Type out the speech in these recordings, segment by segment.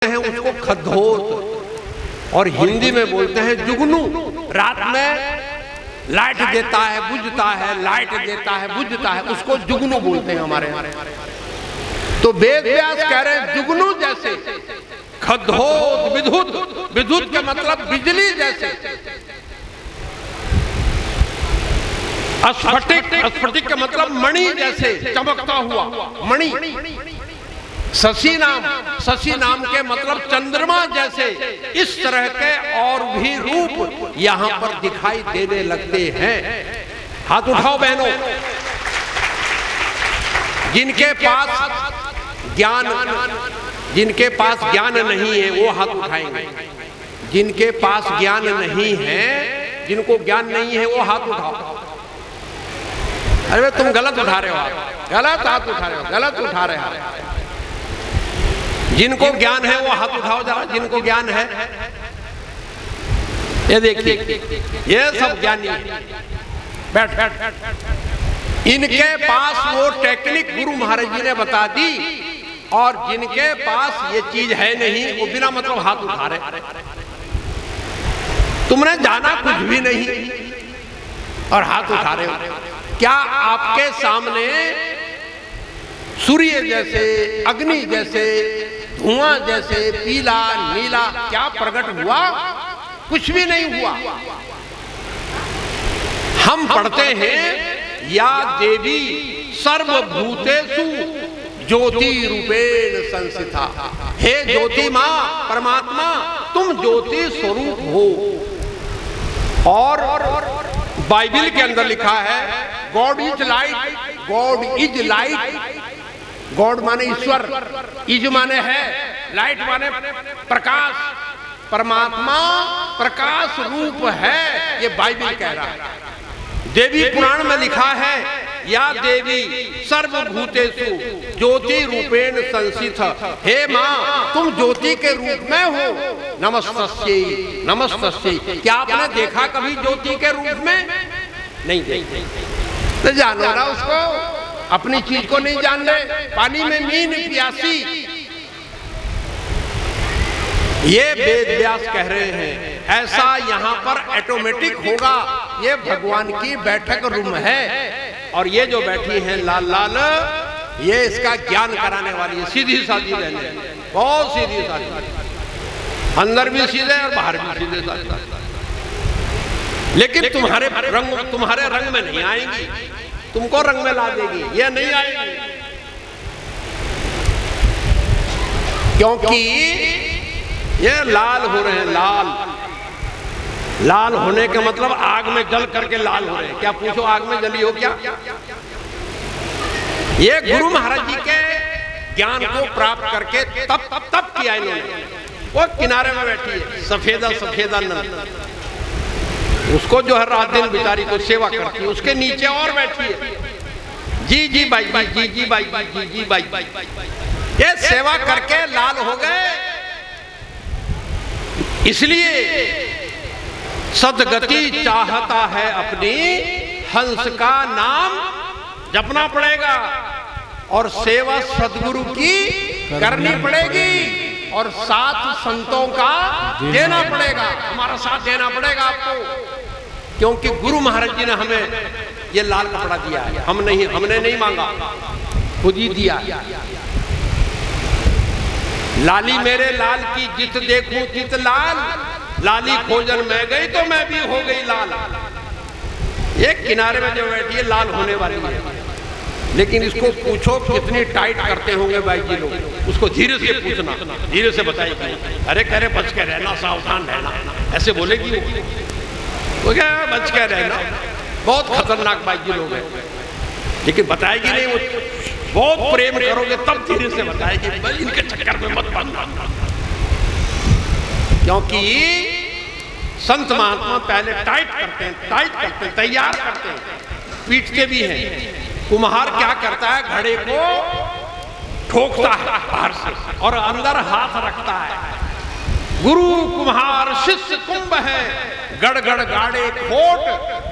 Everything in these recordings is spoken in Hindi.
हैं उसको खद्दोत और हिंदी में बोलते हैं जुगनू। रात में लाइट देता है बुझता है, लाइट देता है बुझता है, उसको जुगनू बोलते हैं हमारे यहाँ। तो वेद व्यास कह रहे हैं जुगनू जैसे, खद्दोत विद्युत, विद्युत का मतलब बिजली जैसे, स्फटिक, स्फटिक का मतलब मणि जैसे चमकता हुआ मणि। शशि नाम, शशि नाम के मतलब चंद्रमा जैसे। इस तरह के और भी रूप यहाँ पर दिखाई देने लगते हैं। हाथ उठाओ बहनों, जिनके पास ज्ञान, जिनके पास ज्ञान नहीं है वो हाथ उठाएंगे। जिनके पास ज्ञान नहीं है, जिनको ज्ञान नहीं है वो हाथ उठाओ। अरे तुम गलत उठा रहे हो, गलत हाथ उठा रहे हो, गलत उठा रहे हो। जिनको ज्ञान है वो हाथ उठाओ जरा, जिनको ज्ञान है। ये देखिए, ये सब ज्ञानी है। बैठ बैठ। इनके पास वो टेक्निक गुरु महाराज जी ने बता दी, और जिनके पास ये चीज है नहीं वो बिना मतलब हाथ उठा रहे। तुमने जाना कुछ भी नहीं और हाथ उठा रहे हो। क्या आपके सामने सूर्य जैसे, अग्नि जैसे, धुआं जैसे, पीला नीला क्या प्रकट हुआ? कुछ भी नहीं हुआ। हम पढ़ते हैं या देवी सर्वभूतेषु ज्योति रूपेण संस्थिता। हे ज्योति मां, परमात्मा तुम ज्योति स्वरूप हो। और बाइबल के अंदर लिखा है God is light, God is light. God माने ईश्वर, इज माने है, लाइट माने प्रकाश। परमात्मा प्रकाश रूप है, ये बाइबल कह रहा है। देवी पुराण में लिखा है या देवी सर्वभूतेषु ज्योति रूपेण संस्थित। हे मां तुम ज्योति के रूप में हो। नमस्तस्यै नमस्तस्यै। क्या आपने देखा कभी ज्योति के रूप में? नहीं देखा। तो जानो ना उसको, अपनी चीज को नहीं जान ले। पानी में मीन प्यासी, ये वेद व्यास कह रहे हैं। ऐसा यहाँ पर ऑटोमेटिक होगा। ये भगवान की बैठक रूम है, और ये जो बैठी हैं लाल लाल, ये इसका ज्ञान कराने वाली है। सीधी साधी रहने, बहुत सीधी साधी, अंदर भी सीधे और बाहर भी सीधे साधे। लेकिन तुम्हारे रंग में नहीं आएंगी, तुमको रंग में ला देगी, ये नहीं आएगी। क्योंकि ये लाल हो रहे हैं, लाल। लाल होने का मतलब आग में जल करके लाल हो रहे हैं। क्या पूछो आग में जली हो क्या? ये गुरु महाराज जी के ज्ञान को प्राप्त करके तब किया इन्होंने। वो किनारे में बैठी है सफेदा सफेदा नंद, उसको जो है रात दिन बेचारी को सेवा करती है। उसके नीचे और बैठी है जी जी बाई बाई, जी जी बाई बाई, जी जी बाई बाई। ये सेवा करके लाल हो गए। इसलिए सदगति चाहता है अपनी, हंस का नाम जपना पड़ेगा, और सेवा सदगुरु की करनी पड़ेगी, और साथ संतों का देना पड़ेगा। हमारा साथ देना पड़ेगा आपको, क्योंकि गुरु महाराज जी ने हमें ये लाल कपड़ा दिया है। हमने नहीं मांगा, खुद ही दिया। लाली मेरे लाल की जित देखूं चित लाल, लाली खोजन में गई तो मैं भी हो गई लाल। ये किनारे में जो बैठी है लाल होने वाली है, लेकिन इसको पूछो कितनी टाइट करते होंगे भाई जी लोग। उसको धीरे से पूछना, धीरे से बताएगी। अरे कह रहे बच के रहना, सावधान रहना, ऐसे बोलेगी वो क्या बच के रहना। बहुत खतरनाक भाई जी लोग हैं, लेकिन बताएगी नहीं। वो बहुत प्रेम करोगे तब धीरे से बताएगी। इनके चक्कर में मत पड़ना, क्योंकि संत महात्मा पहले टाइट करते हैं, टाइट करते हैं, तैयार करते हैं, पीटते भी हैं। कुम्हार क्या करता है, घड़े को ठोकता है बाहर से और अंदर हाथ रखता है। गुरु कुम्हार शिष्य कुंभ है, गड़गड़ गाड़े खोट,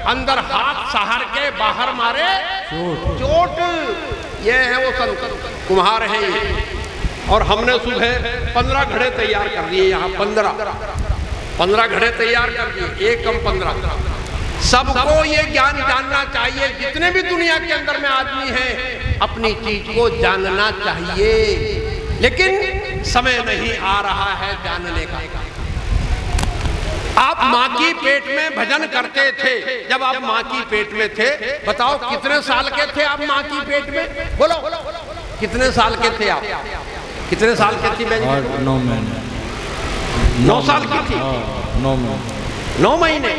अंदर हाथ सहार के बाहर मारे चोट। ये है वो संत कुम्हार है। और हमने सुबह 15 घड़े तैयार कर दिए, यहाँ 15 घड़े तैयार कर दिए, 1 कम 15। सबको ये ज्ञान जानना चाहिए, जितने भी दुनिया के अंदर में आदमी हैं अपनी चीज को जानना चाहिए, लेकिन समय नहीं आ रहा है जानने का। आप माँ की पेट में भजन करते थे, जब आप माँ की पेट में थे, बताओ कितने साल के थे आप माँ की पेट में? बोलो कितने साल के थे आप? कितने साल की थी बहन? 9 महीने। 9 साल की थी? 9 महीने।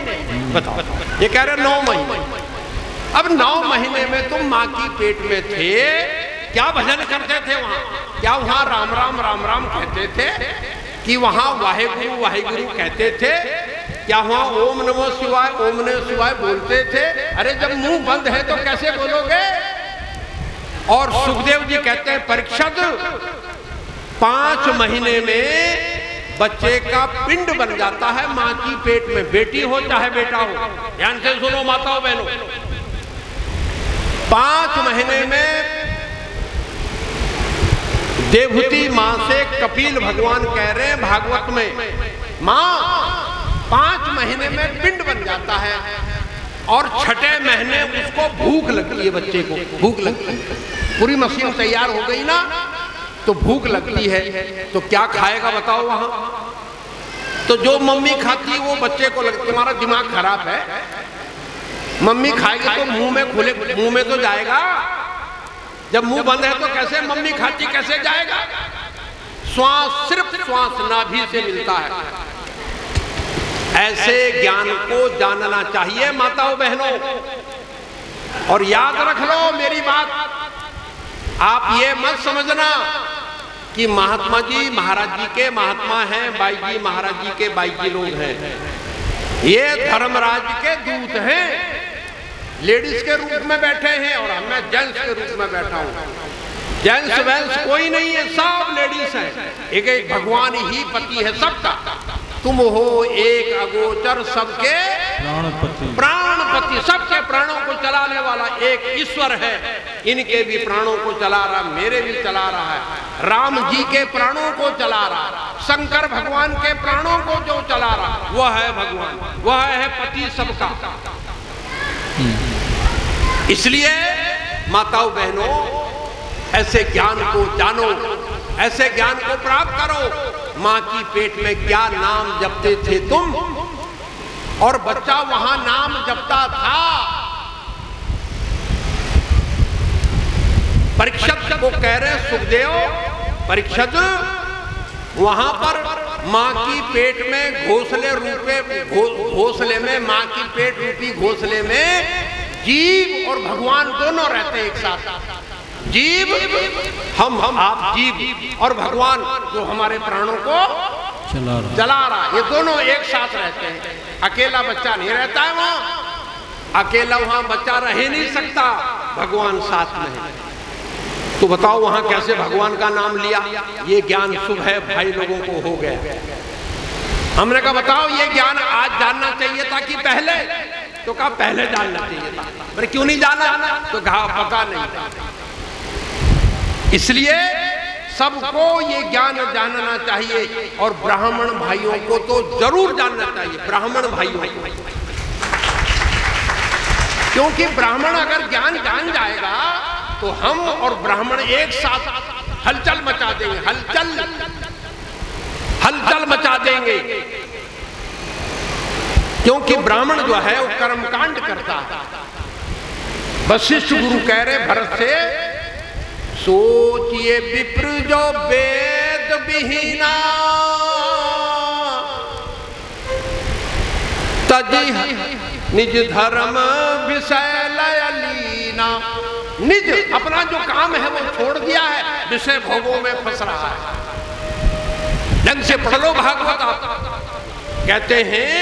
बताओ, ये कह रहे 9 महीने। अब 9 महीने में तुम माँ की पेट में थे, क्या भजन करते थे वहां? क्या वहां राम राम राम राम कहते थे? कि वहां वाहेगुरु वाहेगुरु कहते थे? क्या वहां ओम नमो शिवाय ओम नमो शिवाय बोलते थे? अरे जब मुंह बंद है तो कैसे बोलोगे? और सुखदेव जी कहते हैं परीक्षित 5 महीने में बच्चे का पिंड बन जाता है माँ की पेट में, बेटी हो चाहे बेटा हो। ध्यान से सुनो माताओं बहनों, 5 महीने में देवहूति माँ से कपिल भगवान कह रहे हैं भागवत में, माँ 5 महीने में पिंड बन जाता है और 6ठे महीने उसको भूख लगती है, बच्चे को भूख लगती है। पूरी मशीन तैयार हो गई ना तो भूख लगती है, तो क्या खाएगा बताओ वहां? तो जो मम्मी खाती है वो बच्चे को लगती है। तुम्हारा दिमाग खराब है, मम्मी खाएगी तो मुंह में खुले, मुंह में तो जाएगा, जब मुंह बंद है तो कैसे मम्मी खाती कैसे जाएगा? श्वास सिर्फ श्वास नाभि से मिलता है। ऐसे ज्ञान को जानना चाहिए माताओं बहनों, और याद रख लो मेरी बात, आप ये मत समझना कि महात्मा जी महाराज जी के महात्मा हैं, बाई जी महाराज जी के बाई जी लोग हैं। ये धर्मराज के दूत हैं, लेडीज के रूप में बैठे हैं और मैं जेंट्स के रूप में बैठा हूं। जेंट्स वेंस कोई नहीं है, सब लेडीज हैं। एक एक भगवान ही पति है सबका। तुम हो एक अगोचर सबके प्राणपति, सबके प्राणों को चलाने वाला एक ईश्वर है। इनके भी प्राणों को चला रहा, मेरे भी चला रहा है। राम जी के प्राणों को चला रहा, शंकर भगवान के प्राणों को जो चला रहा वह है भगवान, वह है पति सबका। इसलिए माताओं बहनों, ऐसे ज्ञान को जानो, ऐसे ज्ञान को प्राप्त करो। माँ की पेट में क्या नाम जपते थे तुम, और बच्चा वहां नाम जपता था। परीक्षित को कह रहे सुखदेव, परीक्षित वहां पर माँ की पेट में घोंसले रूपे, घोंसले में माँ की पेट रूपी घोंसले में जीव और भगवान दोनों रहते एक साथ। जीव हम आप जीव, और भगवान जो हमारे प्राणों को चला रहा, ये दोनों एक साथ रहते हैं। अकेला बच्चा नहीं रहता है वहां, अकेला वहां बच्चा रह ही नहीं सकता, भगवान साथ में है। तो बताओ वहां कैसे भगवान का नाम लिया? ये ज्ञान सुबह भाई लोगों को हो गया। हमने कहा बताओ ये ज्ञान आज जानना चाहिए था कि पहले? तो कहा पहले जानना चाहिए था। पर क्यों नहीं जाना? तो कहा पता नहीं था। इसलिए सबको ये ज्ञान जानना चाहिए, और ब्राह्मण भाइयों को तो जरूर जानना चाहिए, ब्राह्मण भाइयों को। क्योंकि ब्राह्मण अगर ज्ञान जान जाएगा तो हम और ब्राह्मण एक साथ हलचल मचा देंगे, हलचल मचा देंगे। क्योंकि ब्राह्मण जो है वो कर्मकांड करता है। वशिष्ठ गुरु कह रहे भरत से, सोचिए विप्र जो वेद विहीना, तजी निज धर्म विषय लय लीना। निज अपना जो काम है वो छोड़ दिया है, विषय भोगों में फंस रहा है। ढंग से पढ़ लो भागवत। आप कहते हैं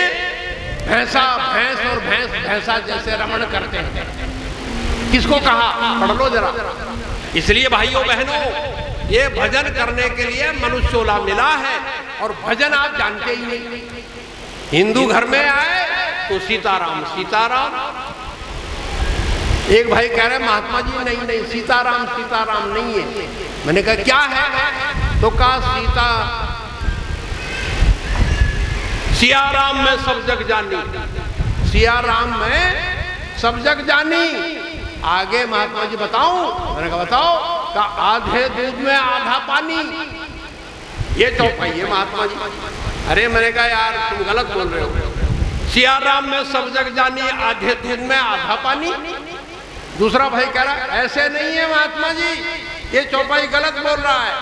भैंसा भैंस और भैंस भैंसा जैसे रमण करते हैं। किसको कहा? पढ़ लो जरा। इसलिए भाइयों बहनों, ये भजन करने के लिए मनुष्योला मिला है, और भजन आप जानते ही नहीं। हिंदू घर में आए तो सीताराम सीताराम। एक भाई कह रहे महात्मा जी नहीं नहीं सीताराम सीताराम नहीं है। मैंने कहा क्या है? तो कहा सिया राम में सब जग जानी, सिया राम में सब जग जानी। आगे महात्मा जी बताऊं? मैंने कहा बताओ। का आधे दूध में आधा पानी, ये चौपाई है महात्मा जी। अरे मैंने कहा यार तुम गलत बोल रहे हो, सिया राम में सब जग जानी, आधे दूध में आधा पानी। दूसरा भाई कह रहा ऐसे नहीं है महात्मा जी, ये चौपाई गलत बोल रहा है,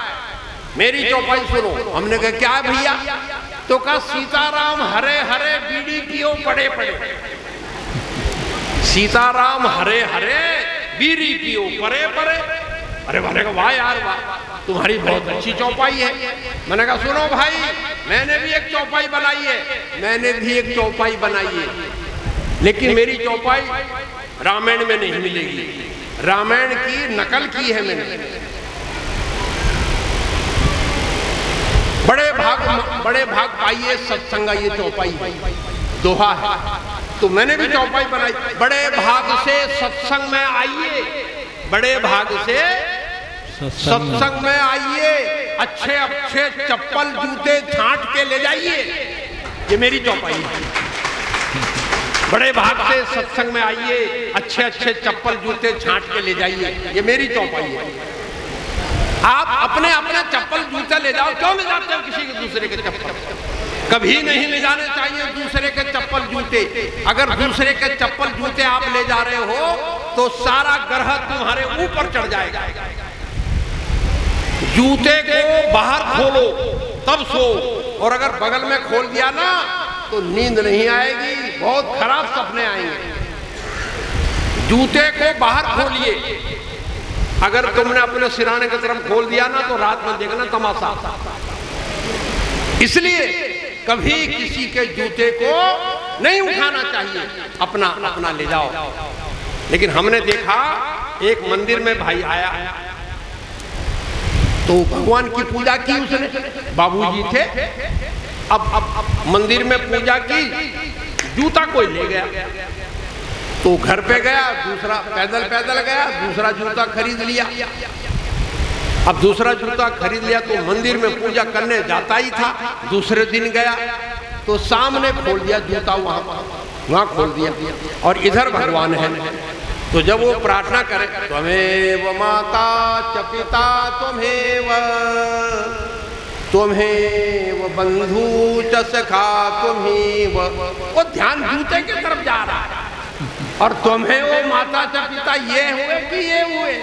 मेरी चौपाई सुनो। हमने कहा क्या भैया? तो कहा सीताराम हरे हरे बीड़ी पियो पड़े पड़े, सीताराम हरे हरे बीड़ी पियो परे परे। अरे मैंने कहा वाह यार वाह, तुम्हारी बहुत अच्छी चौपाई है। मैंने कहा सुनो भाई, मैंने भी एक चौपाई बनाई है, मैंने भी एक चौपाई बनाई है, लेकिन मेरी चौपाई रामायण में नहीं मिलेगी, रामायण की नकल की है मैंने। बड़े भाग पाइए सत्संग, ये चौपाई दोहा है। तो मैंने भी चौपाई बनाई, बड़े भाग से सत्संग में आइए, बड़े भाग से सत्संग में आइए, अच्छे अच्छे चप्पल जूते छांट के ले जाइए, ये मेरी चौपाई है। बड़े भाग से सत्संग में आइए, अच्छे अच्छे चप्पल जूते छांट के ले जाइए, ये मेरी चौपाई है। आप अपने अपने चप्पल जूते ले जाओ, क्यों ले जाते हो किसी के दूसरे के चप्पल? कभी नहीं ले जाने चाहिए दूसरे के चप्पल जूते। अगर दूसरे के चप्पल जूते आप ले जा रहे हो तो सारा ग्रह तुम्हारे ऊपर चढ़ जाएगा। जूते को बाहर खोलो तब सो, और अगर बगल में खोल दिया ना तो नींद नहीं आएगी, बहुत खराब सपने आएंगे। जूते को बाहर खोलिए, अगर तुमने अपने सिराने की तरफ खोल दिया ना तो रात में देखना तमाशा। इसलिए कभी किसी के जूते को नहीं उठाना चाहिए, अपना अपना ले जाओ। लेकिन हमने देखा एक मंदिर में भाई आया तो भगवान की पूजा की उसने, बाबूजी थे। अब मंदिर में पूजा की, जूता कोई ले गया तो घर पे गया, दूसरा पैदल गया, दूसरा जूता खरीद लिया। अब दूसरा जूता खरीद लिया तो मंदिर में पूजा करने जाता ही था। दूसरे दिन गया तो सामने खोल दिया जूता, वहां खोल दिया, और इधर भगवान है। तो जब वो प्रार्थना करे, त्वमेव माता च पिता त्वमेव बंधु च सखा त्वमेव, वो ध्यान जूते की तरफ जा रहा है। और त्वमेव माता च पिता ये हुए कि ये हुए?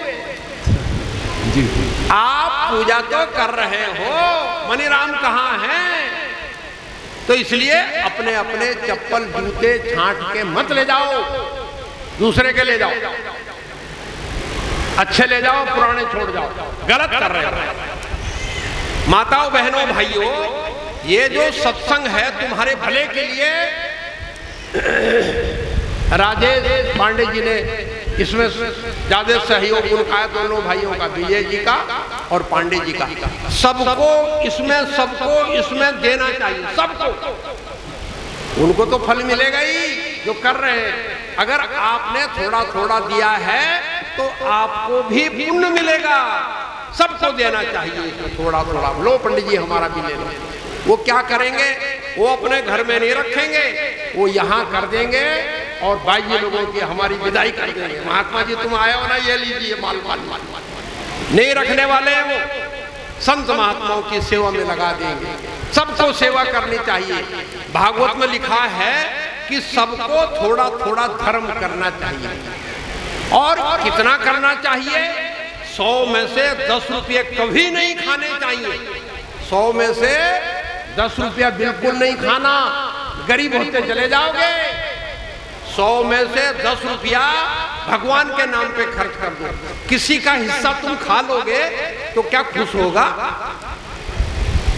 आप पूजा तो कर रहे हो, मनीराम कहाँ हैं? तो इसलिए अपने अपने चप्पल जूते छांट के मत ले जाओ, दूसरे के ले जाओ, अच्छे ले जाओ, पुराने छोड़ जाओ, गलत कर रहे हो। माताओं बहनों भाइयों, ये जो सत्संग है तुम्हारे भले के लिए। राजेश पांडे जी ने इसमें ज्यादा सहयोग उनका है, दोनों भाइयों का, विजय जी का और पांडे जी का। सबको इसमें देना चाहिए, सबको। उनको तो फल मिलेगा ही जो कर रहे हैं। अगर आपने थोड़ा थोड़ा दिया है तो आपको भी पुण्य मिलेगा। सबको देना चाहिए थोड़ा थोड़ा। लो पंडित जी हमारा भी ले लो। वो क्या करेंगे? वो अपने घर में नहीं रखेंगे, वो यहाँ कर देंगे और बाह्य लोगों की हमारी विदाई कर देंगे। महात्मा जी तुम आए हो ना, ये लीजिए माल माल माल। नहीं रखने वाले हैं, वो संत महात्माओं की सेवा में लगा देंगे। सबको सेवा करनी चाहिए। भागवत में लिखा है कि सबको थोड़ा थोड़ा धर्म करना चाहिए। और कितना करना चाहिए? 100 में से 10 रुपये कभी नहीं खाने चाहिए। 100 में से 10 रुपया बिल्कुल नहीं खाना, गरीब होते चले जाओगे। 100 में से 10 रुपया भगवान के नाम पे खर्च कर दो। किसी का हिस्सा तुम खा लोगे तो क्या खुश होगा?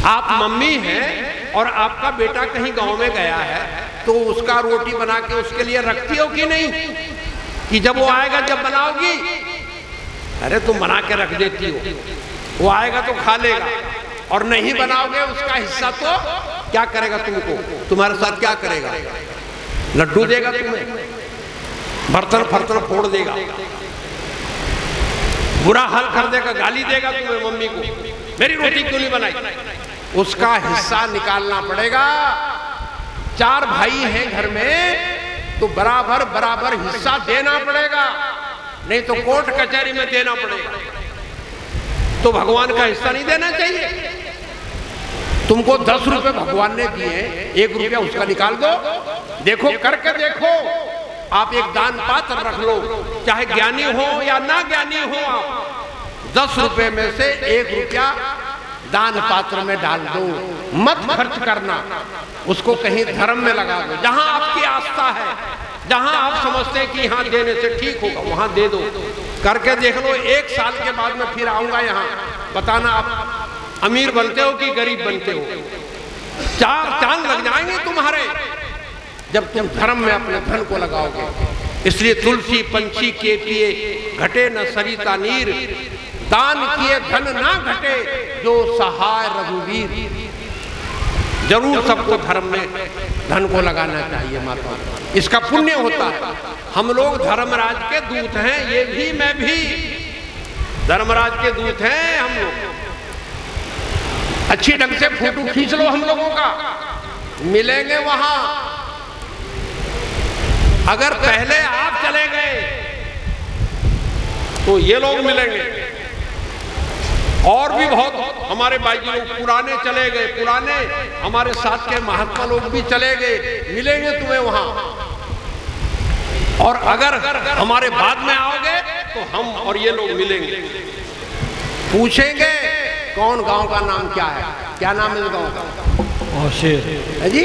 आप मम्मी हैं और आपका बेटा कहीं गांव में गया है तो उसका रोटी बना के उसके लिए रखती हो कि नहीं? कि जब वो आएगा जब बनाओगी? अरे तुम बना के रख देती हो, वो आएगा तो खा लेगा। और नहीं बनाओगे उसका हिस्सा तो क्या करेगा? तुमको तुम्हारे साथ क्या करेगा? लड्डू देगा तुम्हें, बर्तन फर्तन फोड़ देगा, बुरा हाल कर देगा, गाली देगा तुम्हें मम्मी को। मेरी रोटी क्यों नहीं बनाई? उसका हिस्सा निकालना पड़ेगा। 4 भाई हैं घर में तो बराबर बराबर हिस्सा देना पड़ेगा, नहीं तो कोर्ट कचहरी में देना पड़ेगा। तो भगवान का हिस्सा नहीं देना चाहिए? तुमको 10 रुपए भगवान ने दिए, 1 रुपया उसका निकाल दो। देखो, करके देखो। आप एक दान पात्र रख लो, चाहे ज्ञानी हो या ना ज्ञानी हो, आप 10 रुपए में से 1 रुपया दान पात्र में डाल दो। मत खर्च करना, उसको कहीं धर्म में लगा दो। जहां आपकी आस्था है, जहां आप समझते हैं कि यहां देने से ठीक होगा, वहां दे दो। करके देख लो। 1 साल के बाद में फिर आऊंगा यहां, बताना आप अमीर बनते हो कि गरीब बनते हो। 4 चांद लग जाएंगे तुम्हारे जब तुम धर्म में अपने धन को लगाओगे। इसलिए तुलसी पंछी के पिए घटे न सरिता नीर, दान किए धन ना घटे जो सहाय रघुवीर। जरूर सबको धर्म में धन को लगाना चाहिए माता, इसका पुण्य होता है। हम लोग धर्मराज के दूत हैं, ये भी मैं भी धर्मराज के दूत हैं हम लोग। अच्छी ढंग से फोटो खींच लो हम लोगों का, मिलेंगे वहां। अगर पहले आप चले गए तो ये लोग मिलेंगे, और भी बहुत हमारे भाई जी लोग पुराने चले गए, पुराने हमारे साथ के महात्मा लोग भी चले गए, मिलेंगे तुम्हें वहां। और अगर हमारे बाद में आओगे तो हम और ये लोग मिलेंगे, पूछेंगे कौन गांव का नाम क्या है, क्या नाम है इस गांव का? औशेर है जी,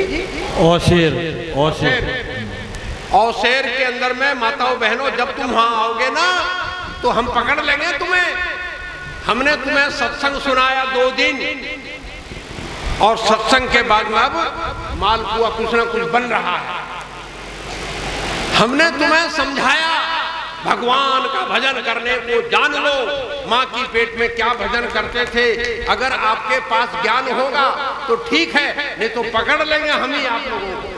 औशेर औशेर। औशेर के अंदर में माताओं बहनों, जब तुम वहां आओगे ना तो हम पकड़ लेंगे तुम्हें। हमने तुम्हें सत्संग सुनाया 2 दिन, और सत्संग के बाद में अब मालपुआ कुछ ना कुछ बन रहा है। हमने तुम्हें समझाया भगवान का भजन करने को, जान लो माँ की पेट में क्या भजन करते थे। अगर आपके पास ज्ञान होगा तो ठीक है, नहीं तो पकड़ लेंगे हम ही आप लोगों को,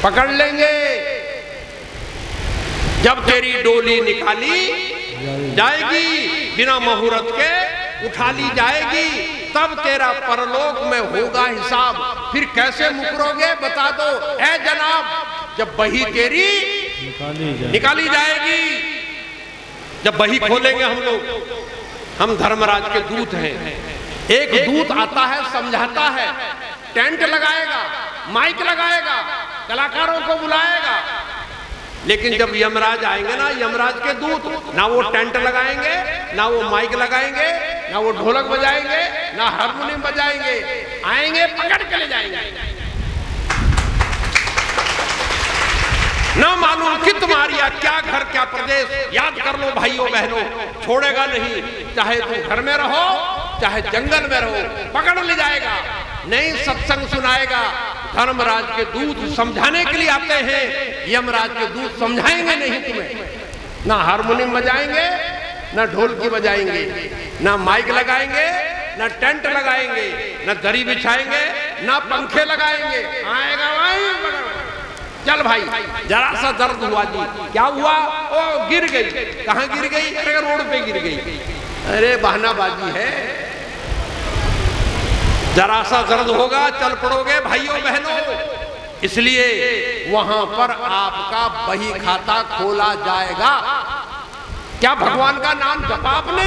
पकड़ लेंगे। जब तेरी डोली निकाली जाएगी, बिना मुहूर्त के उठा ली जाएगी, तब तेरा परलोक में होगा हिसाब। फिर कैसे मुकरोगे बता दो ऐ जनाब, जब बही तेरी निकाली जाएगी। जब बही खोलेंगे हम लोग, हम धर्मराज के दूत हैं। एक दूत आता है, समझाता है, टेंट लगाएगा, माइक लगाएगा, कलाकारों को बुलाएगा। लेकिन जब यमराज आएंगे ना, यमराज के दूत, ना वो टेंट लगाएंगे, ना वो माइक लगाएंगे, ना वो ढोलक बजाएंगे, ना हारमोनियम बजाएंगे। आएंगे, पकड़ के ले जाएंगे। ना मालूम कि तुम्हारी क्या घर क्या प्रदेश, याद कर लो भाइयों बहनों, छोड़ेगा नहीं। चाहे तुम घर में रहो, चाहे जंगल में रहो, पकड़ ले जाएगा। नहीं सत्संग सुनाएगा। धर्मराज के दूत समझाने के लिए आते हैं, यमराज के दूत समझाएंगे नहीं तुम्हें। ना हारमोनियम बजाएंगे, ना ढोलकी बजाएंगे, ना माइक लगाएंगे, ना टेंट लगाएंगे, ना दरी बिछाएंगे, ना पंखे लगाएंगे। आएगा भाई, चल भाई, जरा सा दर्द हुआ जी, क्या हुआ? ओ गिर गई। कहाँ गिर गई? अरे रोड पे गिर गई। अरे बहानाबाजी है। जरा सा दर्द होगा, चल पड़ोगे भाइयों बहनों। इसलिए वहां पर आपका बही खाता खोला जाएगा। क्या भगवान का नाम जपा आपने?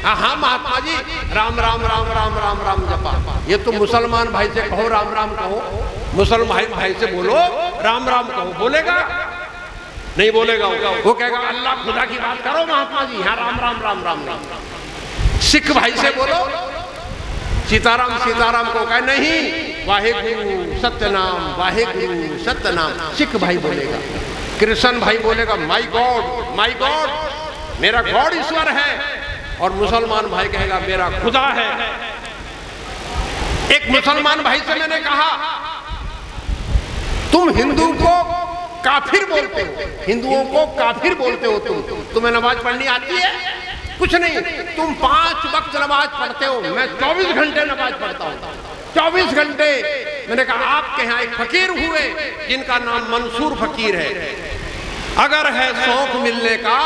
हाँ महात्मा जी, राम राम राम राम राम राम जपा। ये तो मुसलमान भाई से कहो राम राम कहो, मुसलमान भाई से बोलो राम राम कहो, बोलेगा? नहीं बोलेगा। वो कहेगा अल्लाह खुदा की बात करो महात्मा जी, यहाँ राम राम राम राम राम। सिख भाई से बोलो सीताराम सीताराम को, कहे नहीं वाहेगुरु सत्यनाम, वाहेगुरु सत्यनाम। सिख भाई बोलेगा। कृष्ण भाई बोलेगा माई गॉड, माई गॉड, मेरा गॉड ईश्वर है। और मुसलमान भाई कहेगा मेरा खुदा है। एक मुसलमान भाई से मैंने कहा तुम हिंदू को काफिर बोलते हो, हिंदुओं को काफिर बोलते हो तुम्हें नमाज पढ़नी आती है? कुछ नहीं, तुम 5 वक्त नमाज पढ़ते हो, मैं 24 घंटे नमाज पढ़ता हूँ, 24 घंटे। मैंने कहा आपके यहाँ एक फकीर हुए जिनका नाम मंसूर फकीर है, अगर है शौक मिलने का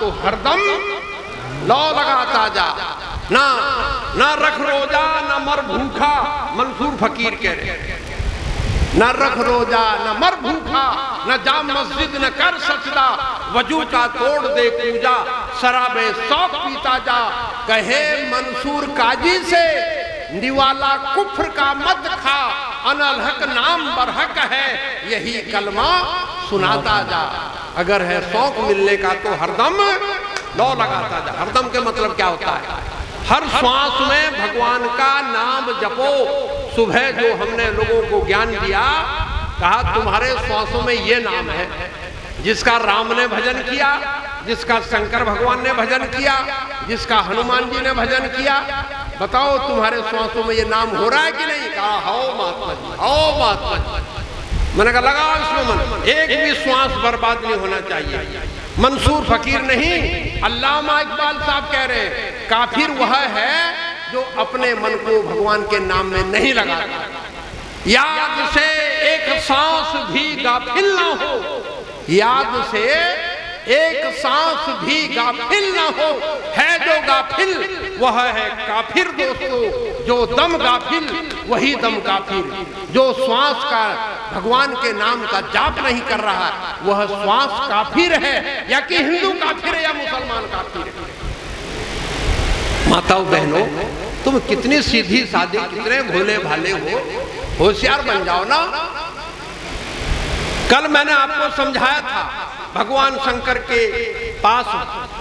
तो हरदम लौ लगाता जा, ना ना रख रोजा ना मर भूखा, मंसूर फकीर कह रहे, न रख रोजा न मर भूखा, न जा मस्जिद न कर सजदा, वजू का तोड़ दे पूजा, शराबे शौक पीता जा। कहे मंसूर काजी से निवाला कुफ्र का मत खा, अनल हक नाम बरहक है, यही कलमा सुनाता जा। अगर है शौक मिलने का तो हरदम लौ लगाता जा। हरदम के मतलब क्या होता है? हर श्वास में भगवान का नाम जपो। सुबह जो हमने लोगों को ज्ञान दिया, कहा तुम्हारे श्वासों में ये नाम है, जिसका राम ने भजन किया, जिसका शंकर भगवान ने भजन किया, जिसका हनुमान जी ने भजन किया, बताओ तुम्हारे श्वासों में ये नाम हो रहा है कि नहीं? कहा हो महात्मा जी, हो महात्मा जी। मैंने कहा लगा इसमें मन, एक भी श्वास बर्बाद नहीं होना चाहिए। मंसूर फकीर नहीं, अल्लामा इकबाल साहब कह रहे हैं, काफिर वह है जो अपने मन को भगवान के नाम में नहीं लगाता। याद से एक सांस भी गाफिल ना हो, याद से एक सांस भी गाफिल ना हो, है जो गाफिल वह है काफिर दोस्तों। जो दम गाफिल वही दम काफिर, जो श्वास का भगवान के नाम का जाप नहीं कर रहा वह श्वास काफिर है, या कि हिंदू काफिर है या मुसलमान काफिर है। माताओं बहनों, तुम कितनी सीधी सादी, कितने भोले भाले हो, होशियार बन जाओ ना। कल मैंने आपको समझाया था, भगवान शंकर के पास,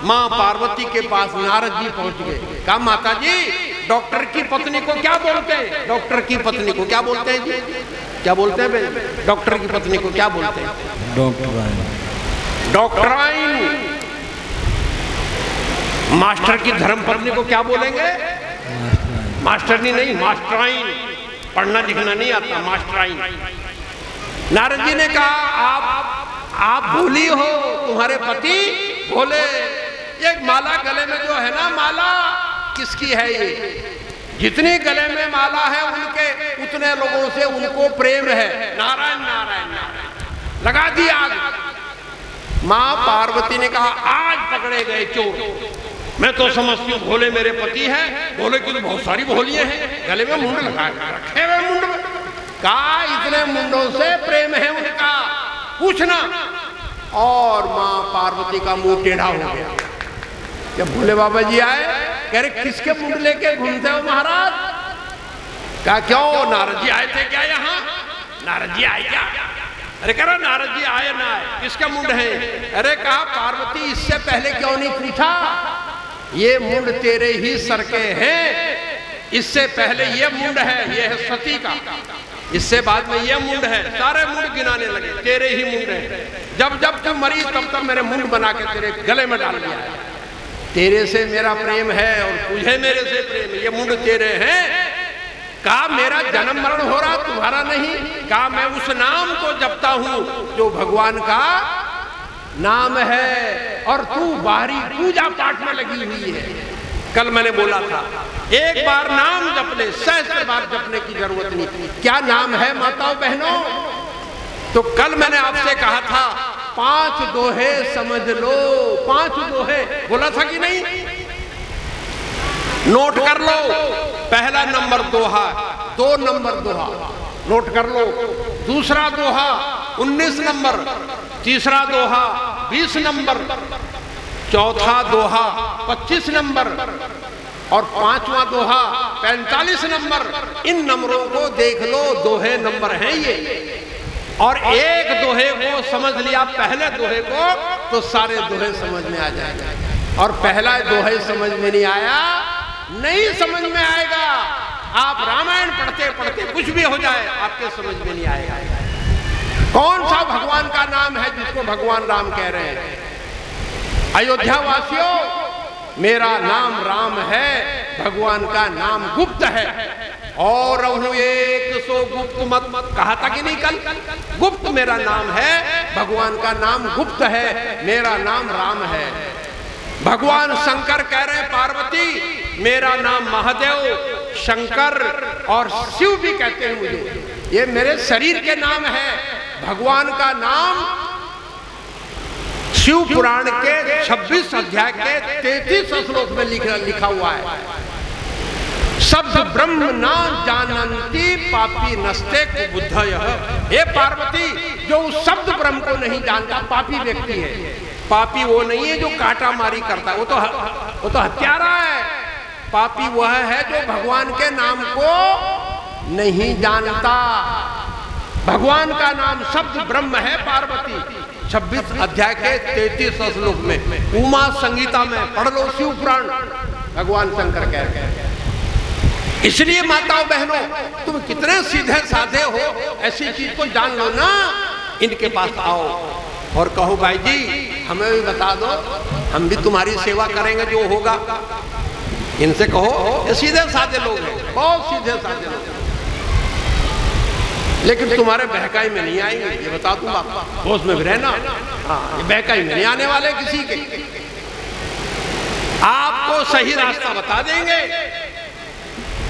मां पार्वती के पास नारद जी पहुंच गए। कहा माता जी, डॉक्टर की पत्नी को क्या बोलते हैं? डॉक्टर की पत्नी को क्या बोलते हैं जी? क्या बोलते हैं बे? डॉक्टर की पत्नी को क्या बोलते हैं? डॉक्टराइन। डॉक्टराइन। मास्टर की धर्म पत्नी को क्या बोलेंगे? मास्टरनी नहीं, मास्टराइन। पढ़ना लिखना नहीं आता, मास्टराइन। नारद जी ने कहा आप भोली हो, तुम्हारे पति भोले। एक माला गले में जो है ना, माला किसकी है ये? जितनी गले में माला है उनके, उतने लोगों से उनको प्रेम है। नारायण नारायण नारायण। लगा दी आग। मां पार्वती ने कहा आज पकड़े गए चोर। मैं तो समझती हूँ भोले मेरे पति हैं, भोले की तो बहुत सारी भोलियां हैं, गले में मुंड लगा रखे हुए मुंड में। कहा इतने मुंडों से प्रेम है उनका, पूछना। और मां पार्वती का मुंह टेढ़ा हो गया। जब भोले बाबा जी आए, कह रहे किसके मुंड लेके घूमते हो महाराज? कहा क्यों, नारद जी आए थे क्या यहाँ? नारद जी आए क्या? अरे कह रहा नारद जी आए ना आए, किसके मुंड है? अरे कहा पार्वती इससे पहले क्यों नहीं पूछा? ये मुंड तेरे ही सर के हैं, इससे पहले ये मुंड है, ये है सती का, इससे बाद में ये मुंड है। सारे मुंड गिनाने लगे, तेरे ही मुंड है। जब जब तू मरी तब तब मेरे मुंड बना के तेरे गले में डाल दिया है। तेरे से मेरा प्रेम है और तुझे मेरे से प्रेम है, ये मुंड तेरे हैं। कहा मेरा जन्म मरण हो रहा, तुम्हारा नहीं। कहा मैं उस नाम को जपता हूं जो भगवान का नाम है, और तू बाहरी पूजा पाठ में लगी हुई है। कल मैंने बोला था एक बार नाम जप ले, सहस्त्र बार जपने की जरूरत नहीं। क्या नाम है माताओं बहनों? तो कल मैंने आपसे कहा था 5 दोहे समझ लो। 5 दोहे बोला था कि नहीं? नोट कर लो। पहला नंबर दोहा, 2 नंबर दोहा नोट कर लो। दूसरा दोहा 19 नंबर, तीसरा दोहा 20 नंबर, चौथा दोहा 25 नंबर और 5वां दोहा 45 नंबर। इन नंबरों को देख लो, दोहे नंबर हैं ये। और एक दोहे को समझ लिया, पहले दोहे को, तो सारे दोहे समझ में आ जाएगा। और पहला दोहे समझ में नहीं आया, नहीं समझ में आएगा। आप रामायण पढ़ते पढ़ते कुछ भी हो जाए, आपके समझ में नहीं आएगा। कौन सा भगवान का नाम है जिसको भगवान राम कह रहे हैं? अयोध्या वासियों, मेरा नाम राम है, भगवान का नाम गुप्त है। और एक सो गुप्त मत कहा था कि नहीं कल? गुप्त मेरा नाम है, भगवान का नाम गुप्त है, मेरा नाम राम है। भगवान शंकर कह रहे हैं पार्वती मेरा नाम महादेव, शंकर और शिव भी कहते हैं मुझे, ये मेरे शरीर के नाम है। भगवान का नाम शिव पुराण के 26 अध्याय के 33 श्लोक में लिखा हुआ है। शब्द ब्रह्म ना जानन्ति पापी नस्ते कुबुद्धयः। हे पार्वती, जो उस शब्द ब्रह्म को नहीं जानता पापी व्यक्ति है। पापी वो नहीं है जो काटा मारी करता है, वो तो हत्यारा है। पापी वह है जो भगवान के नाम को नहीं जानता। भगवान का नाम शब्द ब्रह्म है पार्वती। 26 अध्याय के 33 श्लोक में उमा संगीता में पढ़ लो, शिव पुराण, भगवान शंकर कह रहे हैं। इसलिए माताओं बहनों, तुम कितने सीधे साधे हो, ऐसी चीज को जान लो ना। इनके पास आओ और कहो भाई जी हमें भी बता दो, हम भी तुम्हारी सेवा करेंगे जो होगा। इनसे कहो, ये सीधे साधे लोग हैं, बहुत सीधे साधे लोग, लेकिन तुम्हारे बहकाई में नहीं आएंगे, ये बता दूं बाप, होश में भी रहना। हाँ, ये बहकाई में नहीं आने वाले किसी के, आपको सही रास्ता बता देंगे।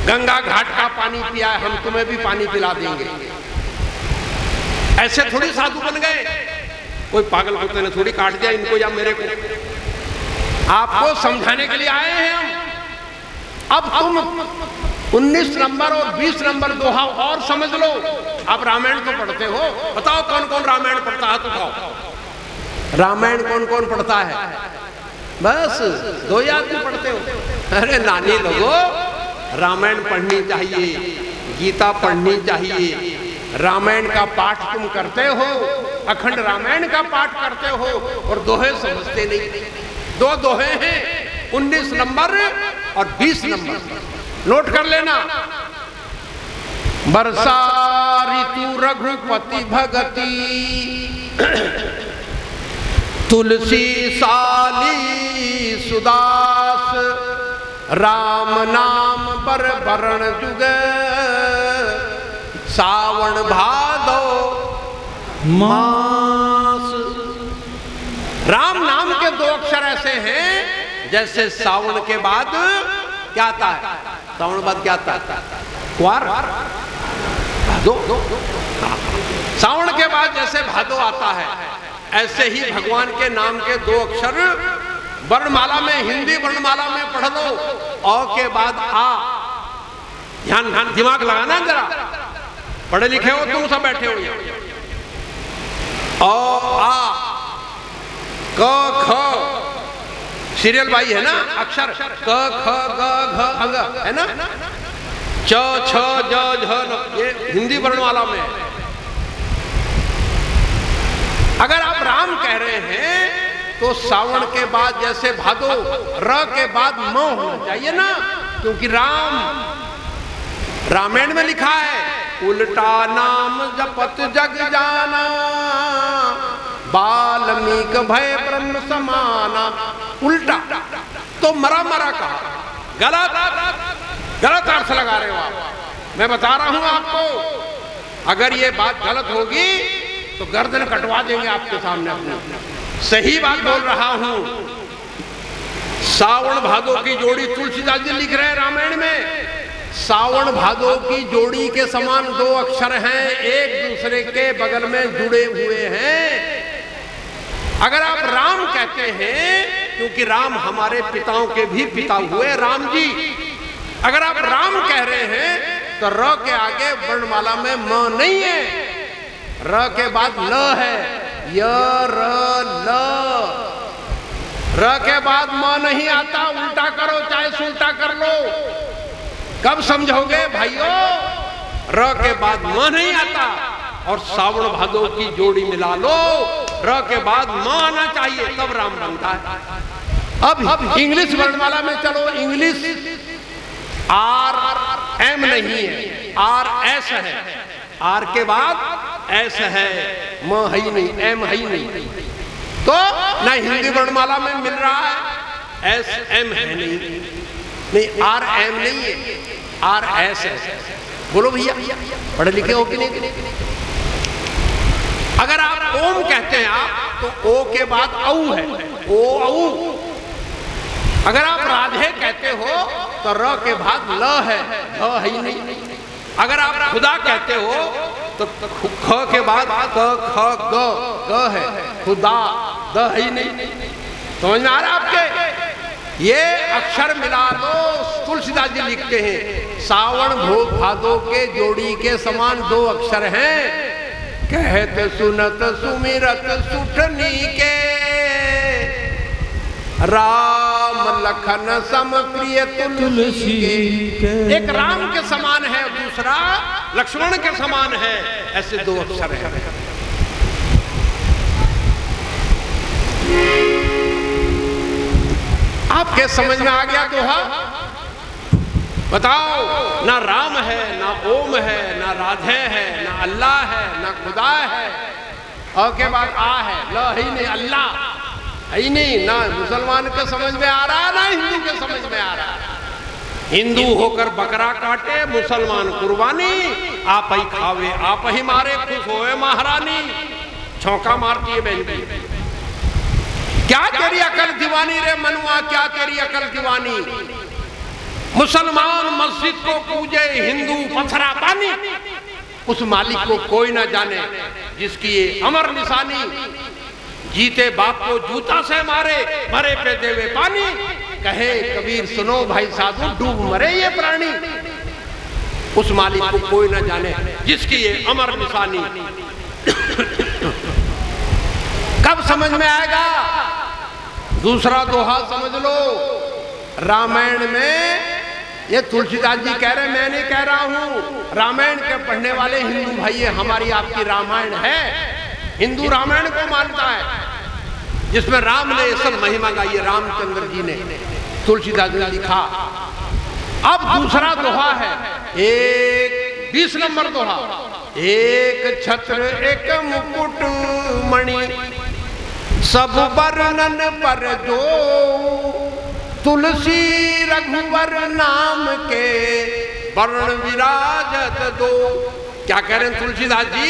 गंगा घाट का पानी पिया है, हम तुम्हें भी पानी पिला देंगे। ऐसे थोड़ी साधु बन गए, कोई पागल कुत्ते ने थोड़ी काट दिया इनको या मेरे को। आपको समझाने के लिए आए हैं हम। अब तुम 19 नंबर और 20 नंबर दोहा और समझ लो। आप रामायण तो पढ़ते हो, बताओ कौन कौन रामायण पढ़ता है? तो बताओ रामायण कौन कौन पढ़ता है? बस 2 ही आदमी पढ़ते हो। अरे नानी लोगों, रामायण पढ़नी चाहिए, गीता पढ़नी चाहिए। रामायण का पाठ तुम करते हो, अखंड रामायण का पाठ करते हो और दोहे समझते नहीं। 2 दोहे हैं, 19 नंबर और 20 नंबर, नोट कर लेना। वर्षा ऋतु रघुपति भगति, तुलसी साली सुदास, राम नाम पर वरण जुग, सावन भादो मास। राम नाम के 2 अक्षर ऐसे हैं जैसे सावन के बाद क्या आता है? सावन बाद क्या आता है? क्वार, भादो। सावन के बाद जैसे भादो आता है, ऐसे ही भगवान के नाम के 2 अक्षर वर्णमाला में, हिंदी वर्णमाला में पढ़ लो। औ के बाद आ, ध्यान दिमाग लगाना जरा, पढ़े लिखे हो तुम सब बैठे हो यहाँ। औ आ, क ख सीरियल भाई है ना अक्षर, क ख ग घ अग है ना, च छ ज झ न, ये हिंदी वर्णमाला में। अगर आप राम कह रहे हैं तो सावन के बाद जैसे भादो, र के बाद म होना चाहिए ना, क्योंकि राम रामायण में लिखा है, उल्टा नाम जपत जग जाना, वाल्मीकि भय ब्रह्म समाना। उल्टा तो मरा मरा कहा, गलत अर्थ लगा रहे हो आप। मैं बता रहा हूं आपको, अगर ये बात गलत होगी तो गर्दन कटवा देंगे आपके सामने अपने। सही बात बोल रहा हूं। सावन भादो की जोड़ी तुलसीदास जी लिख रहे हैं रामायण में। सावन भादो की जोड़ी के समान 2 अक्षर हैं, एक दूसरे के बगल में जुड़े हुए हैं। अगर आप राम कहते हैं, क्योंकि राम हमारे पिताओं के भी पिता हुए राम जी, अगर आप राम कह रहे हैं तो र के आगे वर्णमाला में म नहीं है, र के बाद ल है, य र ल। र के बाद म नहीं आता, उल्टा करो चाहे सुल्टा कर लो। कब समझोगे भाइयों? र के बाद म नहीं आता और सावन भादो की जोड़ी मिला लो, र के बाद म आना चाहिए, तब राम बनता है। अब इंग्लिश वर्णमाला में चलो, इंग्लिश आर एम नहीं है, आर एस है, आर के बाद एस है, म है ही नहीं, एम है ही नहीं। तो ना हिंदी वर्णमाला में मिल रहा है, एस एम है नहीं, आर एम नहीं है, आर एस है। बोलो भैया, पढ़े लिखे हो कि नहीं? अगर आप ओम कहते हैं आप, तो ओ के बाद औ है, ओ औ। अगर आप राधे कहते हो तो र के बाद ल है, ध है ही नहीं। अगर आप खुदा कहते हो तो ख के बाद क ख ग है, खुदा, द है ही नहीं। समझ में आ रहा आपके? ये अक्षर मिला दो। तुलसीदास जी लिखते हैं सावन भादो के जोड़ी के समान 2 अक्षर हैं, कहत सुनत सुमिरत सुठनी के, राम लखन सम प्रिय तुलसी के। एक राम के समान है, दूसरा लक्ष्मण के समान है, ऐसे 2 अक्षर हैं। आपके समझ में आ गया दोहा? बताओ, ना राम है, ना ओम है, ना राधे है, ना अल्लाह है, ना खुदा है, और के बाद आ है, ल ही नहीं, अल्लाह ही नहीं। ना मुसलमान के समझ में आ रहा, ना हिंदू के समझ में आ रहा। हिंदू होकर बकरा काटे, मुसलमान कुर्बानी, आप ही खावे आप ही मारे, खुश होए महारानी। छौका मारती है बहन। क्या तेरी अकल दीवानी रे मनुआ, क्या तेरी अकल दीवानी। मुसलमान मस्जिद को पूजे, हिंदू पथरा पानी। उस मालिक को कोई ना जाने जिसकी ये अमर निशानी। जीते बाप को जूता से मारे, मरे पे देवे पानी। कहे कबीर सुनो भाई साधु, डूब मरे ये प्राणी। उस मालिक को कोई ना जाने जिसकी ये अमर निशानी। कब समझ में आएगा? दूसरा दोहा समझ लो। रामायण में, ये तुलसीदास जी कह रहे, मैं नहीं कह रहा हूं, रामायण के पढ़ने वाले हिंदू भाई, हमारी आपकी रामायण है। हिंदू रामायण को मानता है, जिसमें राम ने ये सब महिमा गाई है, रामचंद्र जी ने, तुलसीदास ने लिखा। अब दूसरा दोहा है, 20 नंबर दोहा। एक छत्र एक मुकुट मणि, सब वर्णन पर जो, तुलसी रघुवर नाम के वर्ण विराजत दो। क्या कह रहे हैं तुलसीदास जी?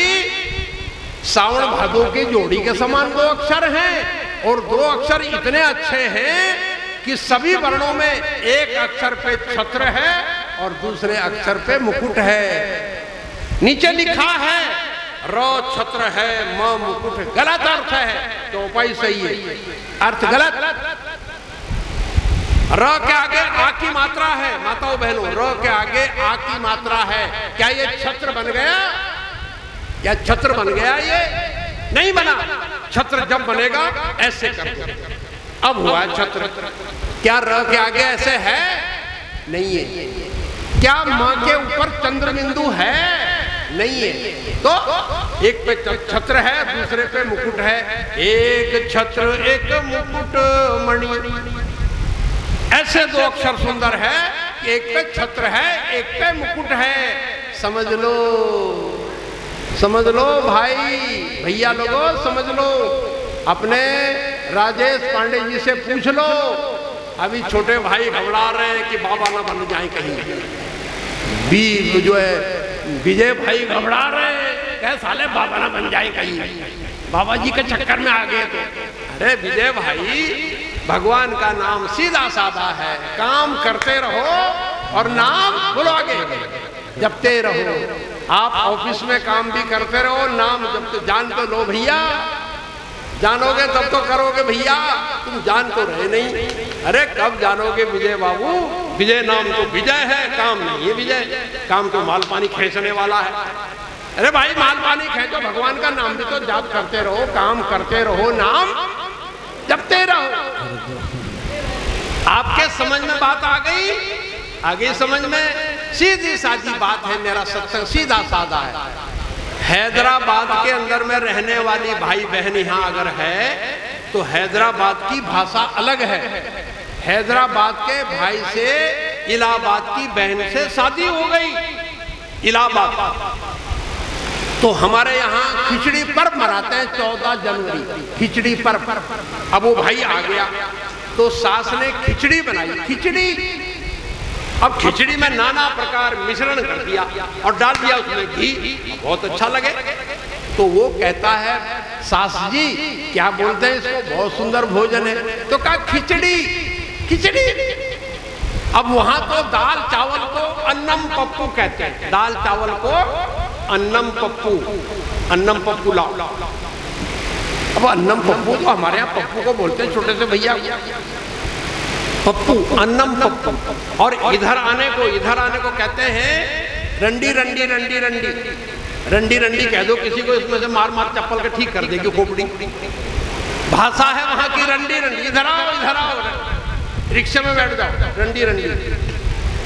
सावन भादो के जोड़ी के समान 2 अक्षर हैं, और 2 अक्षर इतने अच्छे हैं कि सभी वर्णों में एक अक्षर पे छत्र है और दूसरे अक्षर पे मुकुट है। नीचे लिखा है र छत्र है, म मुकुट। गलत अर्थ है, चौपाई सही है, अर्थ गलत। र के आगे आ की मात्रा है, माताओं बहनों, र के आगे आ की मात्रा है। क्या ये छत्र बन गया? क्या छत्र बन गया? ये नहीं बना। छत्र जब बनेगा ऐसे कर, अब हुआ छत्र। क्या र के आगे ऐसे है? नहीं है। क्या मां के ऊपर चंद्र बिंदु है? नहीं है। तो एक पे छत्र है, दूसरे पे मुकुट है। एक छत्र एक मुकुट मणि। ऐसे 2 अक्षर सुंदर है, एक पे छत्र है, एक पे मुकुट है। समझ लो, समझ लो भाई, भैया लोगों, समझ लो। अपने राजेश पांडे जी से पूछ लो। अभी छोटे भाई घबरा रहे हैं कि बाबा ना बन जाए कहीं। भी जो है विजय भाई घबरा रहे हैं, कह साले बाबा ना बन जाए कहीं, बाबा जी के चक्कर में आ गए तो। अरे विजय भाई, भगवान का नाम सीधा साधा है, काम करते रहो और नाम बोलो आगे, जपते रहो। आप ऑफिस में काम भी करते रहो, नाम जब तो जान तो लो भैया, जानोगे तब तो करोगे भैया, तुम जान तो रहे नहीं। अरे कब जानोगे विजय बाबू? विजय नाम तो विजय है, काम नहीं है विजय। काम तो माल पानी खींचने वाला है। अरे भाई माल पानी खींचो, भगवान का नाम भी तो जाप करते रहो, काम करते रहो, नाम जपते रहो। आपके समझ में बात आ गई? आगे समझ में? सीधी सादी बात है, मेरा सत्संग सीधा साधा है। हैदराबाद के अंदर में रहने वाली भाई बहन यहाँ अगर है तो हैदराबाद की भाषा अलग है। हैदराबाद के भाई से इलाहाबाद की बहन से शादी हो गई, इलाहाबाद। तो हमारे यहाँ खिचड़ी पर्व मनाते हैं 14 जनवरी, खिचड़ी पर्व। अब वो भाई आ गया तो सास ने खिचड़ी बनाई, खिचड़ी। अब खिचड़ी में नाना प्रकार मिश्रण कर दिया और डाल दिया उसमें घी, बहुत अच्छा लगे। तो वो कहता है सास जी क्या बोलते हैं इसको, बहुत सुंदर भोजन है। तो कहा खिचड़ी, खिचड़ी। अब वहां तो दाल चावल को अन्नम पप्पू कहते हैं, दाल चावल को अन्नम पप्पू, अन्नम पप्पू लाओ। अब अन्नम पप्पू तो हमारे यहाँ पप्पू को बोलते हैं, छोटे से भैया। पप्पू, अन्नम पप्पू। और इधर आने को कहते हैं रंडी रंडी रंडी रंडी रंडी रंडी कह दो किसी को, इसमें से मार मार चप्पल के ठीक कर देगी खोपड़ी। भाषा है वहां की रंडी रंडी, इधर आओ, रिक्शे में बैठ जाओ, रंडी रंडी।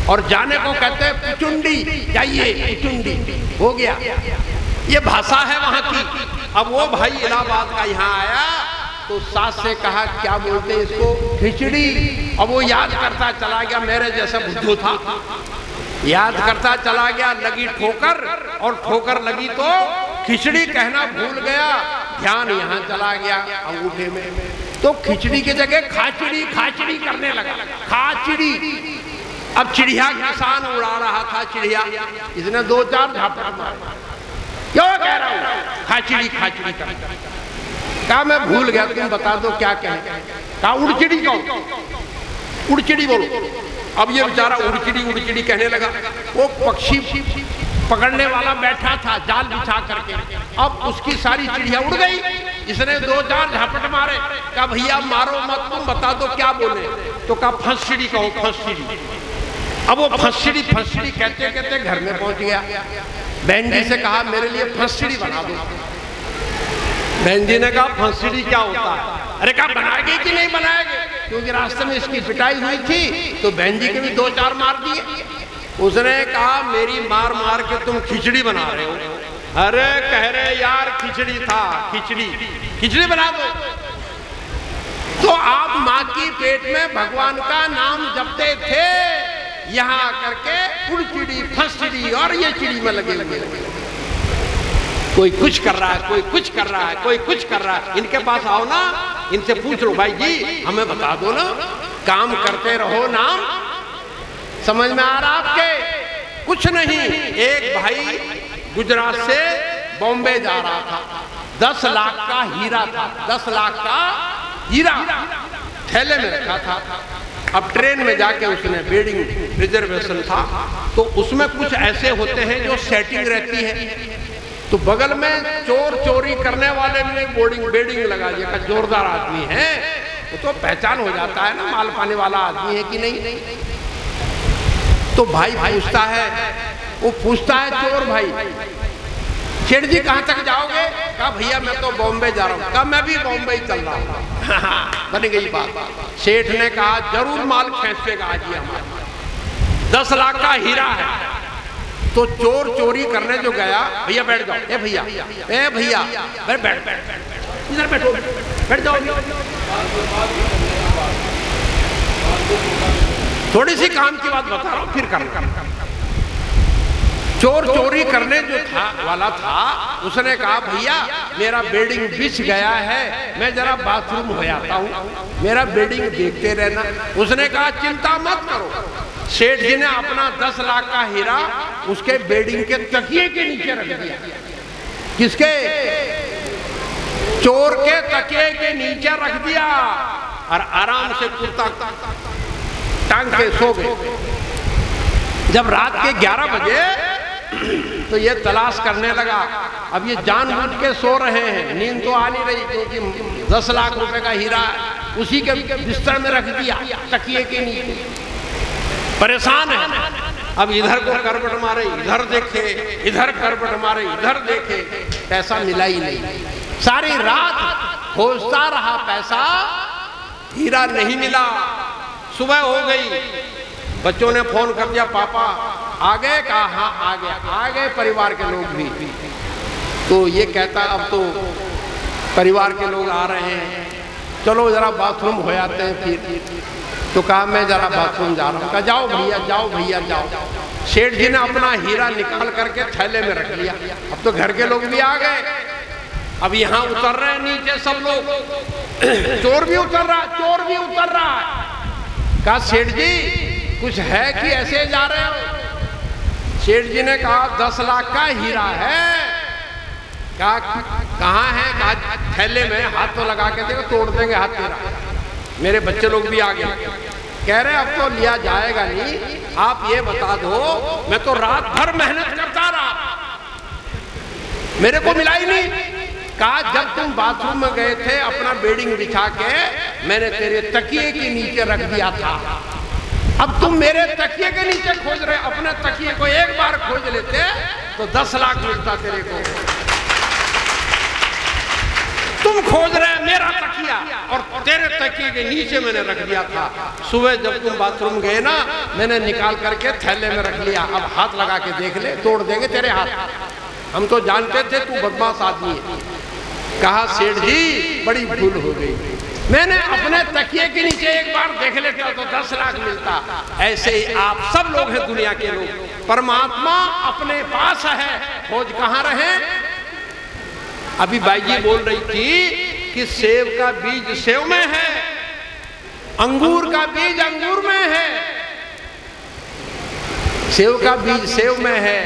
और जाने को कहते हैं पुचुंडी, जाइए पुचुंडी, हो गया। ये भाषा है वहां की। अब वो भाई इलाहाबाद का यहाँ आया तो सास से कहा क्या बोलते हैं इसको, खिचड़ी। अब वो याद करता चला गया, मेरे जैसा बुद्धू था, याद करता चला गया। लगी ठोकर, और ठोकर लगी तो खिचड़ी कहना भूल गया, ध्यान यहाँ चला गया अंगूठे में। तो खिचड़ी की जगह खाचड़ी खाचड़ी करने लगा, खाचड़ी। अब चिड़िया किसान उड़ा रहा था, चिड़िया इसने 2-4 झापड़ मारा, क्यों कह रहा हूं खाचड़ी खाचड़ी कर। कहा मैं भूल गया, तुम बता दो क्या कहें। कहा उड़चिड़ी कहो, उड़चिड़ी बोलो। अब ये बेचारा उड़चिड़ी उड़चिड़ी कहने लगा। वो पक्षी पकड़ने वाला बैठा था जाल बिछा करके, अब उसकी सारी चिड़िया उड़ गई। इसने 2-4 झपट मारे। कहा भैया मारो मत, तुम बता दो क्या बोले। तो कहा फंसचिड़ी कहो, फंसचिड़ी। अब वो फंसचिड़ी फंसचिड़ी कहते कहते घर में पहुंच गया। बहन जी से कहा मेरे लिए फंसचिड़ी बना दो। बहन जी ने कहा फंसचिड़ी क्या होता है? अरे कहा बनाएगी कि नहीं बनाएगी, क्योंकि रास्ते में इसकी पिटाई हुई थी तो बहन जी के भी 2-4 मार दिए। उसने कहा मेरी मार मार के तुम खिचड़ी बना रहे हो। अरे कह रहे यार खिचड़ी था, खिचड़ी बना दो। तो आप माँ की पेट में भगवान का नाम जपते थे, यहाँ आकर के उड़चिड़ी फंसचिड़ी और ये चिड़ी में लगे हुए। कोई कुछ कर रहा है, कोई कुछ कर रहा है, कोई कुछ कर रहा है। इनके पास आओ ना, इनसे पूछ लो भाई जी हमें बता दो ना, काम करते रहो नाम। समझ में आ रहा आपके? कुछ नहीं। एक भाई गुजरात से बॉम्बे जा रहा था, 10 लाख का हीरा था, 10 लाख का हीरा थैले में रखा था। अब ट्रेन में जाके उसने बेडिंग रिजर्वेशन था, तो उसमें कुछ ऐसे होते हैं जो सेटिंग रहती है। तो बगल में चोर चोरी करने वाले ने बेडिंग लगा दिया, जोरदार आदमी है, तो पहचान हो जाता है ना माल पाने वाला आदमी है कि नहीं। तो भाई पूछता है, वो पूछता है चोर भाई, सेठ जी कहाँ तक जाओगे? कहा भैया मैं तो बॉम्बे जा रहा हूँ। कहा मैं भी बॉम्बे ही चल रहा हूँ। बन गई बात। सेठ ने कहा जरूर माल खींचेगा आज ही हमारा, 10 लाख का हीरा है। तो चोर चोरी करने जो गया, भैया बैठ जाओ, ए भैया बैठ इधर बैठो, बैठ जाओ। थोड़ी सी काम की बात बता रहा हूं, फिर करना। चोर चोरी करने जो वाला था, उसने कहा भैया मेरा बेडिंग बिछ गया है, मैं जरा बाथरूम हो आता हूँ, मेरा बेडिंग देखते रहना। उसने कहा चिंता मत करो। सेठ जी ने अपना 10 लाख का हीरा उसके बेडिंग के तकिए के नीचे रख दिया। किसके? चोर के तकिए के नीचे रख दिया, और आराम से कुर्ता टांग के सो गए। जब रात के 11 बजे तो ये तलाश करने लगा। अब ये जानबूझ के सो रहे हैं, नींद तो आ नहीं रही, क्योंकि 10 लाख रुपए का हीरा उसी के बिस्तर में रख दिया तकिए के नीचे। परेशान है। अब इधर को करवट मारे, इधर देखे, इधर करवट मारे, इधर देखे, पैसा मिला ही नहीं। सारी रात खोजता रहा पैसा, हीरा नहीं मिला। सुबह हो गई, बच्चों ने फोन कर दिया पापा आ गए? कहा हाँ आ गए परिवार के लोग भी। तो ये कहता अब तो परिवार के लोग आ रहे हैं, चलो जरा बाथरूम हो आते हैं फिर। तो कहा मैं जरा बाथरूम जा रहा हूँ। कहा जाओ भैया जाओ। सेठ जी ने अपना हीरा निकाल करके थैले में रख लिया। अब तो घर के लोग भी आ गए, अब यहाँ उतर रहे हैं नीचे सब लोग। चोर भी उतर रहा है। कहा सेठ जी कुछ है कि ऐसे जा रहे हो? सेठ जी ने कहा 10 लाख का हीरा है। कहा कहाँ है? कहा थैले में, हाथ तो लगा के देखो, तोड़ देंगे हाथ तेरा। मेरे बच्चे लोग भी आ गए, कह रहे अब तो लिया जाएगा नहीं, आप ये बता दो, मैं तो रात भर मेहनत करता रहा, मेरे को मिला ही नहीं। कहा जब तुम बाथरूम में गए थे अपना बेडिंग बिछा के, मैंने तेरे तकिए के नीचे रख दिया था। अब तुम मेरे तकिए के नीचे खोज रहे, अपने तकिए को एक बार खोज लेते तो 10 लाख मिलता तेरे को। तुम खोज रहे मेरा तकिया, और तेरे तकिए के नीचे मैंने रख दिया था। सुबह जब तुम बाथरूम गए ना, मैंने निकाल करके थैले में रख लिया। अब हाथ लगा के देख ले, तोड़ देंगे तेरे हाथ। हम तो जानते थे तू बदमाश आदमी है। कहा सेठ जी बड़ी भूल हो गई, मैंने अपने तकिए के नीचे एक बार देख लेता तो 10 लाख मिलता। ऐसे ही आप सब लोग हैं, दुनिया के लोग। परमात्मा अपने पास है, खोज कहाँ रहे। अभी बाई जी बोल रही थी कि सेब का बीज सेव में है, अंगूर का बीज अंगूर में है, सेव का बीज सेव में है,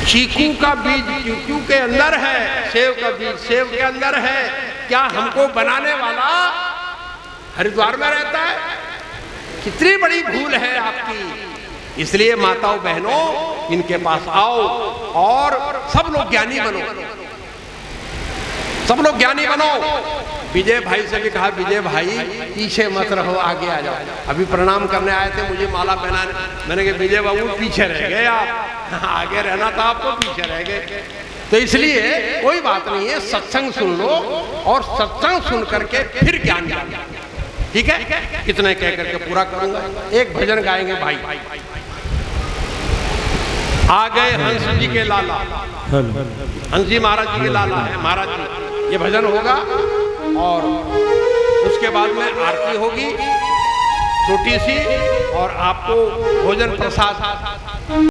चीकू का बीज चीकू के अंदर है, सेव का बीज सेव के अंदर है। क्या हमको बनाने वाला हरिद्वार में रहता है? कितनी बड़ी भूल है आपकी। इसलिए माताओं बहनों, इनके पास आओ और सब लोग ज्ञानी बनो, सब लोग ज्ञानी बनो। विजय भाई से भी कहा, विजय भाई पीछे मत रहो, आगे आ जाओ। अभी प्रणाम करने आए थे, मुझे माला पहनाने, मैंने कहा विजय बाबू पीछे रह गए आप, आगे रहना था आपको, पीछे रह गए। तो इसलिए कोई बात नहीं है, सत्संग सुन लो और सत्संग सुन करके फिर ज्ञान जानो, ठीक है। कितने कह करके पूरा करूंगा। एक भजन गाएंगे भाई। आ गए हंस जी के लाला, हंस जी महाराज जी के लाला है महाराज जी। ये भजन होगा और उसके बाद में आरती होगी छोटी सी, और आपको भोजन प्रसाद